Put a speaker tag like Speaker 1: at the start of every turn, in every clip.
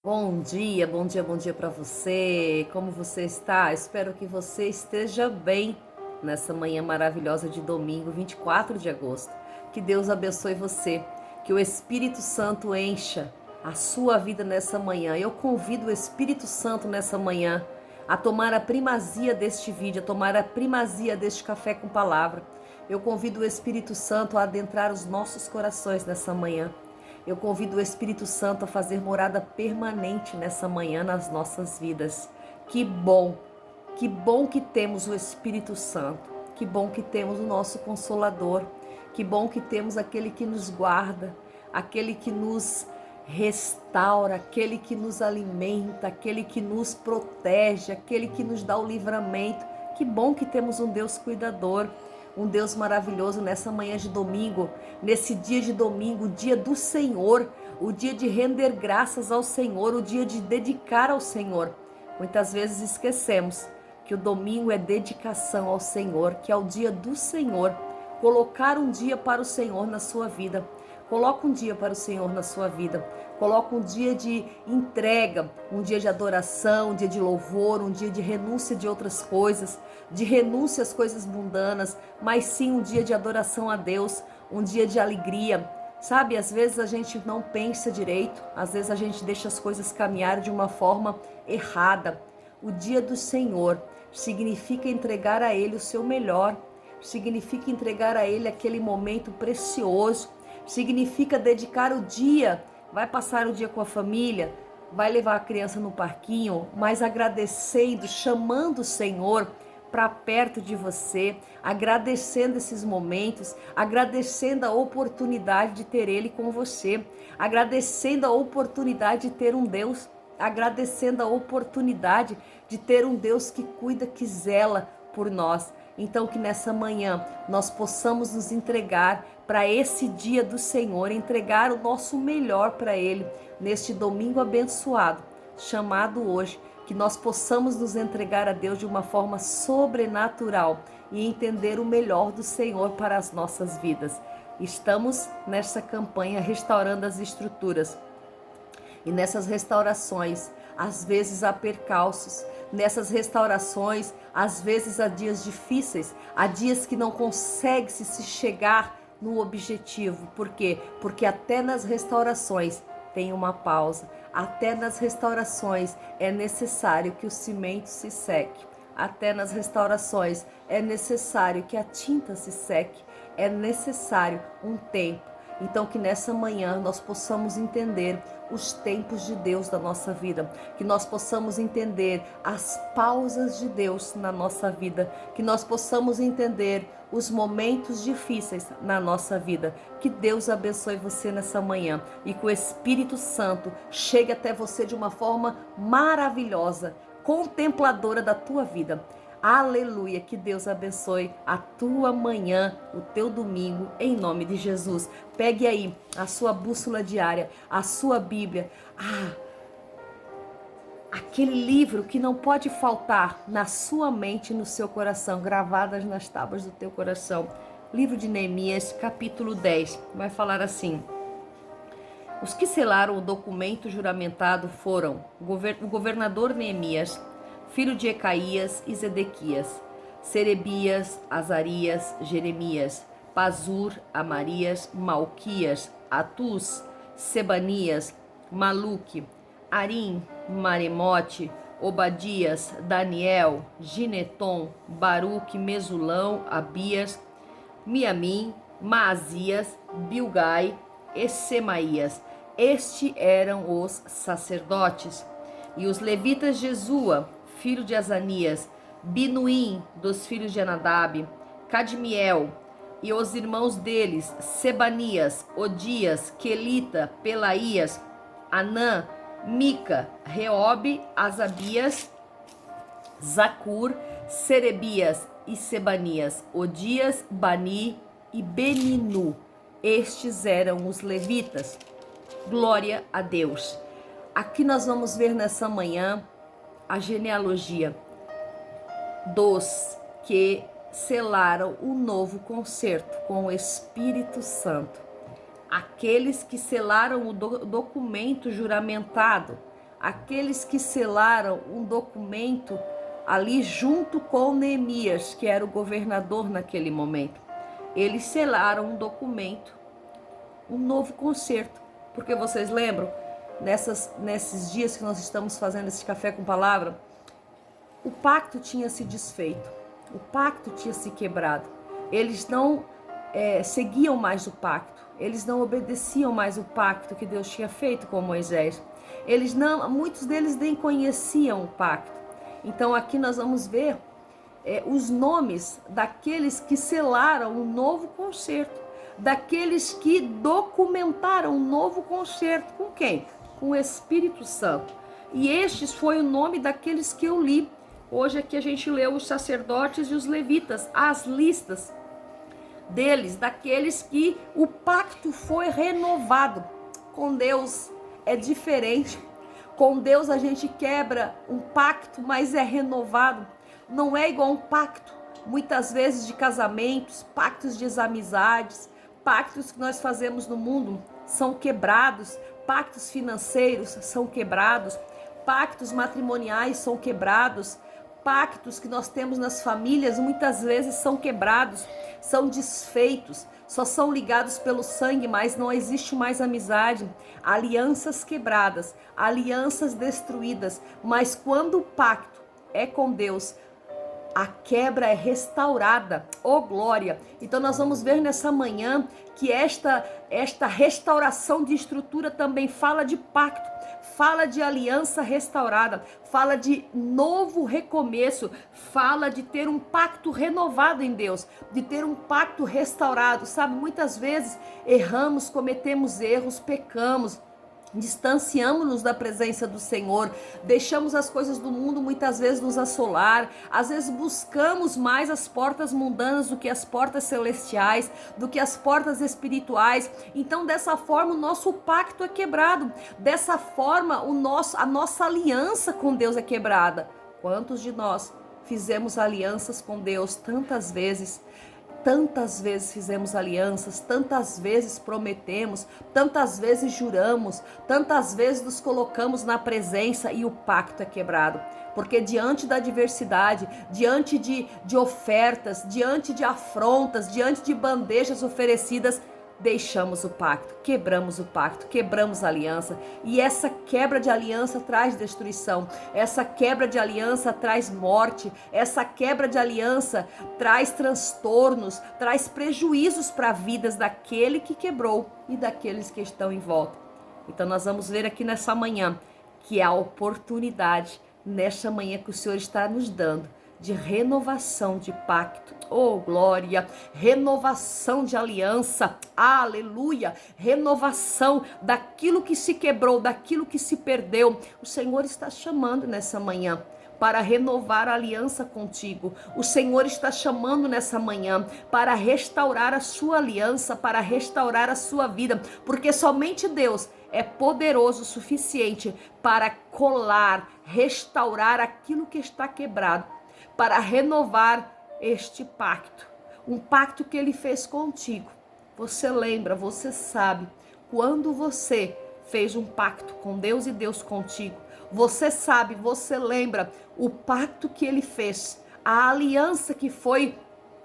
Speaker 1: Bom dia, bom dia, bom dia para você. Como você está? Espero que você esteja bem nessa manhã maravilhosa de domingo, 24 de agosto. Que Deus abençoe você, que o Espírito Santo encha a sua vida nessa manhã. Eu convido o Espírito Santo nessa manhã a tomar a primazia deste vídeo, a tomar a primazia deste café com palavra. Eu convido o Espírito Santo a adentrar os nossos corações nessa manhã. Eu convido o Espírito Santo a fazer morada permanente nessa manhã nas nossas vidas. Que bom que temos o Espírito Santo, que bom que temos o nosso Consolador, que bom que temos aquele que nos guarda, aquele que nos restaura, aquele que nos alimenta, aquele que nos protege, aquele que nos dá o livramento. Que bom que temos um Deus cuidador, um Deus maravilhoso nessa manhã de domingo, nesse dia de domingo, o dia do Senhor, o dia de render graças ao Senhor, o dia de dedicar ao Senhor. Muitas vezes esquecemos que o domingo é dedicação ao Senhor, que é o dia do Senhor. Colocar um dia para o Senhor na sua vida. Coloca um dia para o Senhor na sua vida. Coloca um dia de entrega, um dia de adoração, um dia de louvor, um dia de renúncia de outras coisas, de renúncia às coisas mundanas, mas sim um dia de adoração a Deus, um dia de alegria. Sabe, às vezes a gente não pensa direito, às vezes a gente deixa as coisas caminhar de uma forma errada. O dia do Senhor significa entregar a Ele o seu melhor, significa entregar a Ele aquele momento precioso, significa dedicar o dia. Vai passar o dia com a família, vai levar a criança no parquinho, mas agradecendo, chamando o Senhor para perto de você, agradecendo esses momentos, agradecendo a oportunidade de ter Ele com você, agradecendo a oportunidade de ter um Deus, agradecendo a oportunidade de ter um Deus que cuida, que zela por nós. Então que nessa manhã nós possamos nos entregar para esse dia do Senhor, entregar o nosso melhor para Ele, neste domingo abençoado, chamado hoje, que nós possamos nos entregar a Deus de uma forma sobrenatural e entender o melhor do Senhor para as nossas vidas. Estamos nessa campanha restaurando as estruturas. E nessas restaurações, às vezes há percalços. Nessas restaurações, às vezes há dias difíceis, há dias que não consegue se chegar no objetivo. Por quê? Porque até nas restaurações tem uma pausa. Até nas restaurações é necessário que o cimento se seque. Até nas restaurações é necessário que a tinta se seque. É necessário um tempo. Então que nessa manhã nós possamos entender os tempos de Deus da nossa vida, que nós possamos entender as pausas de Deus na nossa vida, que nós possamos entender os momentos difíceis na nossa vida. Que Deus abençoe você nessa manhã e que o Espírito Santo chegue até você de uma forma maravilhosa, contempladora da tua vida. Aleluia, que Deus abençoe a tua manhã, o teu domingo, em nome de Jesus. Pegue aí a sua bússola diária, a sua Bíblia, aquele livro que não pode faltar na sua mente e no seu coração, gravadas nas tábuas do teu coração. Livro de Neemias, capítulo 10, vai falar assim: os que selaram o documento juramentado foram o governador Neemias, filho de Ecaías e Zedequias, Serebias, Azarias, Jeremias, Pazur, Amarias, Malquias, Atus, Sebanias, Maluque, Arim, Maremote, Obadias, Daniel, Gineton, Baruque, Mesulão, Abias, Miamim, Maazias, Bilgai e Semaías. Estes eram os sacerdotes. E os levitas Jesua, filho de Azanias, Binuim, dos filhos de Anadab, Cadmiel, e os irmãos deles, Sebanias, Odias, Quelita, Pelaías, Anã, Mica, Reobe, Asabias, Zacur, Serebias e Sebanias, Odias, Bani e Beninu. Estes eram os levitas. Glória a Deus. Aqui nós vamos ver nessa manhã a genealogia dos que selaram o novo concerto com o Espírito Santo. Aqueles que selaram o documento juramentado, aqueles que selaram um documento ali junto com Neemias, que era o governador naquele momento. Eles selaram um documento, um novo concerto. Porque vocês lembram, nesses dias que nós estamos fazendo esse café com palavra, o pacto tinha se desfeito, o pacto tinha se quebrado. Eles não seguiam mais o pacto, eles não obedeciam mais o pacto que Deus tinha feito com Moisés. Muitos deles nem conheciam o pacto. Então aqui nós vamos ver os nomes daqueles que selaram um novo concerto, daqueles que documentaram um novo concerto. Com quem? Com o Espírito Santo. E estes foi o nome daqueles que eu li. Hoje aqui a gente leu os sacerdotes e os levitas, as listas deles, daqueles que o pacto foi renovado. Com Deus é diferente. Com Deus a gente quebra um pacto, mas é renovado. Não é igual um pacto, muitas vezes de casamentos, pactos de amizades, pactos que nós fazemos no mundo são quebrados, pactos financeiros são quebrados, pactos matrimoniais são quebrados, pactos que nós temos nas famílias muitas vezes são quebrados, são desfeitos, só são ligados pelo sangue, mas não existe mais amizade, alianças quebradas, alianças destruídas. Mas quando o pacto é com Deus, a quebra é restaurada, oh glória! Então nós vamos ver nessa manhã que esta restauração de estrutura também fala de pacto, fala de aliança restaurada, fala de novo recomeço, fala de ter um pacto renovado em Deus, de ter um pacto restaurado, sabe? Muitas vezes erramos, cometemos erros, pecamos, distanciamos-nos da presença do Senhor, deixamos as coisas do mundo muitas vezes nos assolar, às vezes buscamos mais as portas mundanas do que as portas celestiais, do que as portas espirituais. Então dessa forma o nosso pacto é quebrado, dessa forma a nossa aliança com Deus é quebrada. Quantos de nós fizemos alianças com Deus tantas vezes fizemos alianças, tantas vezes prometemos, tantas vezes juramos, tantas vezes nos colocamos na presença e o pacto é quebrado. Porque diante da adversidade, diante de ofertas, diante de afrontas, diante de bandejas oferecidas, deixamos o pacto, quebramos a aliança. E essa quebra de aliança traz destruição, essa quebra de aliança traz morte, essa quebra de aliança traz transtornos, traz prejuízos para vidas daquele que quebrou e daqueles que estão em volta. Então nós vamos ver aqui nessa manhã que é a oportunidade, nessa manhã que o Senhor está nos dando, de renovação de pacto, oh glória, renovação de aliança, aleluia, renovação daquilo que se quebrou, daquilo que se perdeu. O Senhor está chamando nessa manhã para renovar a aliança contigo. O Senhor está chamando nessa manhã para restaurar a sua aliança, para restaurar a sua vida, porque somente Deus é poderoso o suficiente para colar, restaurar aquilo que está quebrado, para renovar este pacto, um pacto que Ele fez contigo. Você lembra, você sabe, quando você fez um pacto com Deus e Deus contigo, você sabe, você lembra o pacto que Ele fez, a aliança que foi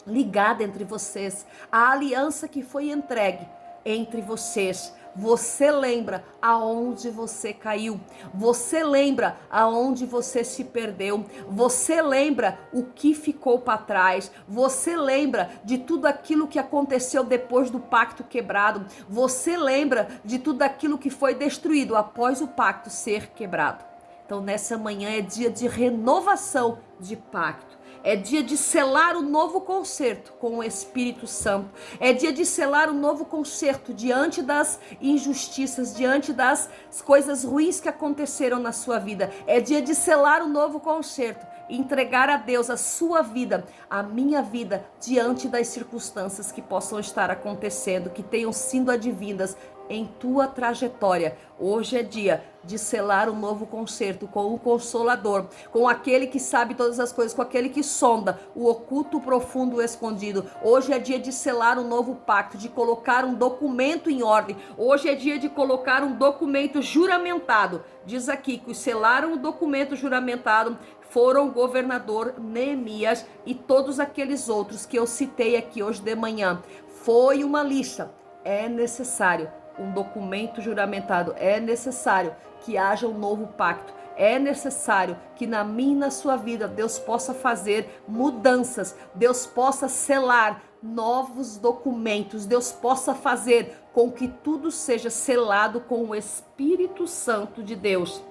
Speaker 1: ligada entre vocês, a aliança que foi entregue entre vocês. Você lembra aonde você caiu, você lembra aonde você se perdeu, você lembra o que ficou para trás, você lembra de tudo aquilo que aconteceu depois do pacto quebrado, você lembra de tudo aquilo que foi destruído após o pacto ser quebrado. Então nessa manhã é dia de renovação de pacto. É dia de selar o novo concerto com o Espírito Santo. É dia de selar o novo concerto diante das injustiças, diante das coisas ruins que aconteceram na sua vida. É dia de selar o novo concerto e entregar a Deus a sua vida, a minha vida, diante das circunstâncias que possam estar acontecendo, que tenham sido advindas em tua trajetória. Hoje é dia de selar um novo concerto com o Consolador, com aquele que sabe todas as coisas, com aquele que sonda o oculto, o profundo, o escondido. Hoje é dia de selar um novo pacto, de colocar um documento em ordem. Hoje é dia de colocar um documento juramentado. Diz aqui que os selaram o documento juramentado foram o governador Neemias e todos aqueles outros que eu citei aqui hoje de manhã. Foi uma lista. É necessário um documento juramentado, é necessário que haja um novo pacto, é necessário que na minha e na sua vida Deus possa fazer mudanças, Deus possa selar novos documentos, Deus possa fazer com que tudo seja selado com o Espírito Santo de Deus.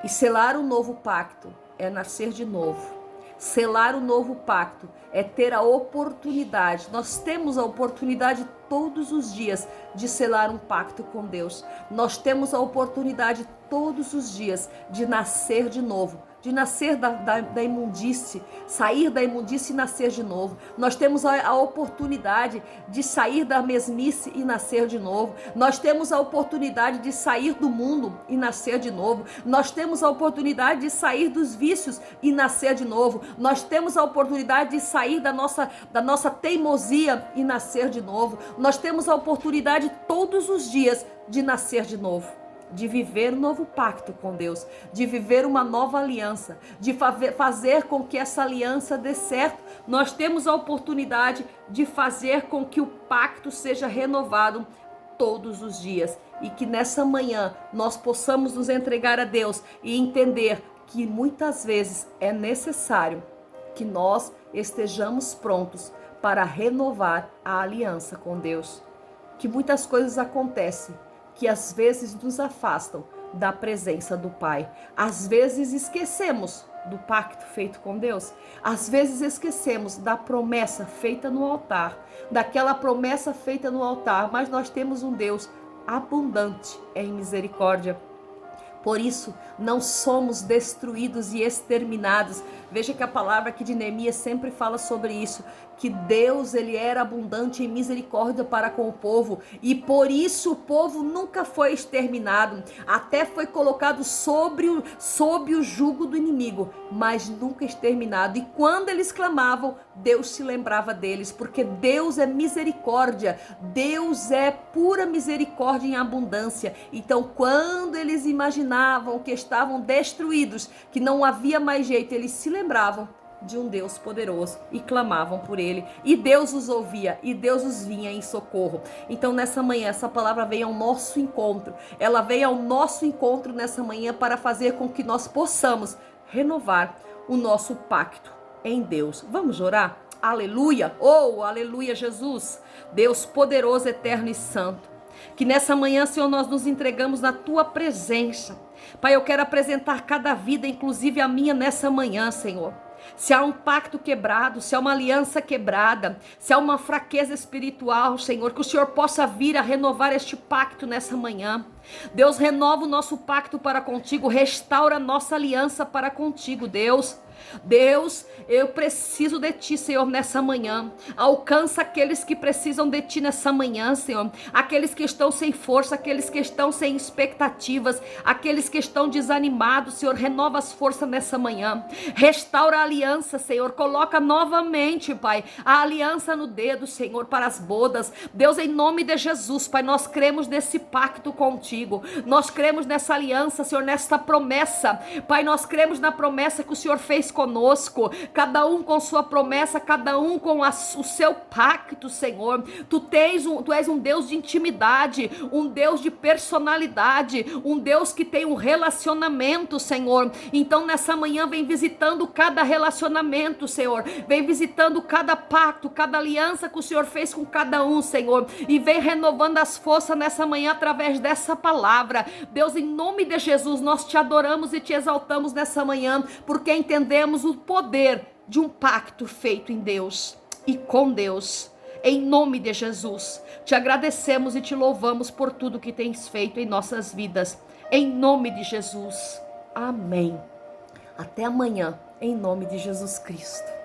Speaker 1: E selar um novo pacto é nascer de novo. Selar o novo pacto é ter a oportunidade. Nós temos a oportunidade todos os dias de selar um pacto com Deus. Nós temos a oportunidade todos os dias de nascer de novo, de nascer da imundície, sair da imundície e nascer de novo. Nós temos a oportunidade de sair da mesmice e nascer de novo. Nós temos a oportunidade de sair do mundo e nascer de novo. Nós temos a oportunidade de sair dos vícios e nascer de novo. Nós temos a oportunidade de sair da nossa teimosia e nascer de novo. Nós temos a oportunidade todos os dias de nascer de novo, de viver um novo pacto com Deus, de viver uma nova aliança, de fazer com que essa aliança dê certo. Nós temos a oportunidade de fazer com que o pacto seja renovado todos os dias e que nessa manhã nós possamos nos entregar a Deus e entender que muitas vezes é necessário que nós estejamos prontos para renovar a aliança com Deus. Que muitas coisas acontecem que às vezes nos afastam da presença do Pai. Às vezes esquecemos do pacto feito com Deus. Às vezes esquecemos da promessa feita no altar, daquela promessa feita no altar, mas nós temos um Deus abundante em misericórdia. Por isso, não somos destruídos e exterminados. Veja que a palavra aqui de Neemias sempre fala sobre isso, que Deus, ele era abundante em misericórdia para com o povo, e por isso o povo nunca foi exterminado, até foi colocado sob o jugo do inimigo, mas nunca exterminado. E quando eles clamavam, Deus se lembrava deles, porque Deus é misericórdia, Deus é pura misericórdia em abundância. Então, quando eles imaginavam que estavam destruídos, que não havia mais jeito, eles se lembravam de um Deus poderoso e clamavam por ele, e Deus os ouvia, e Deus os vinha em socorro. Então nessa manhã essa palavra veio ao nosso encontro, ela veio ao nosso encontro nessa manhã para fazer com que nós possamos renovar o nosso pacto em Deus. Vamos orar? Aleluia! Oh, aleluia, Jesus, Deus poderoso, eterno e santo, que nessa manhã, Senhor, nós nos entregamos na Tua presença. Pai, eu quero apresentar cada vida, inclusive a minha, nessa manhã, Senhor. Se há um pacto quebrado, se há uma aliança quebrada, se há uma fraqueza espiritual, Senhor, que o Senhor possa vir a renovar este pacto nessa manhã. Deus, renova o nosso pacto para contigo, restaura a nossa aliança para contigo, Deus. Deus, eu preciso de Ti, Senhor, nessa manhã. Alcança aqueles que precisam de Ti nessa manhã, Senhor. Aqueles que estão sem força, aqueles que estão sem expectativas, aqueles que estão desanimados, Senhor, renova as forças nessa manhã. Restaura a aliança, Senhor. Coloca novamente, Pai, a aliança no dedo, Senhor, para as bodas. Deus, em nome de Jesus, Pai, nós cremos nesse pacto contigo. Nós cremos nessa aliança, Senhor, nessa promessa. Pai, nós cremos na promessa que o Senhor fez conosco, cada um com sua promessa, cada um com o seu pacto, Senhor. Tu és um Deus de intimidade, um Deus de personalidade, um Deus que tem um relacionamento, Senhor. Então nessa manhã vem visitando cada relacionamento, Senhor, vem visitando cada pacto, cada aliança que o Senhor fez com cada um, Senhor, e vem renovando as forças nessa manhã através dessa palavra. Deus, em nome de Jesus, nós te adoramos e te exaltamos nessa manhã, porque entendemos o poder de um pacto feito em Deus e com Deus. Em nome de Jesus, te agradecemos e te louvamos por tudo que tens feito em nossas vidas. Em nome de Jesus. Amém. Até amanhã, em nome de Jesus Cristo.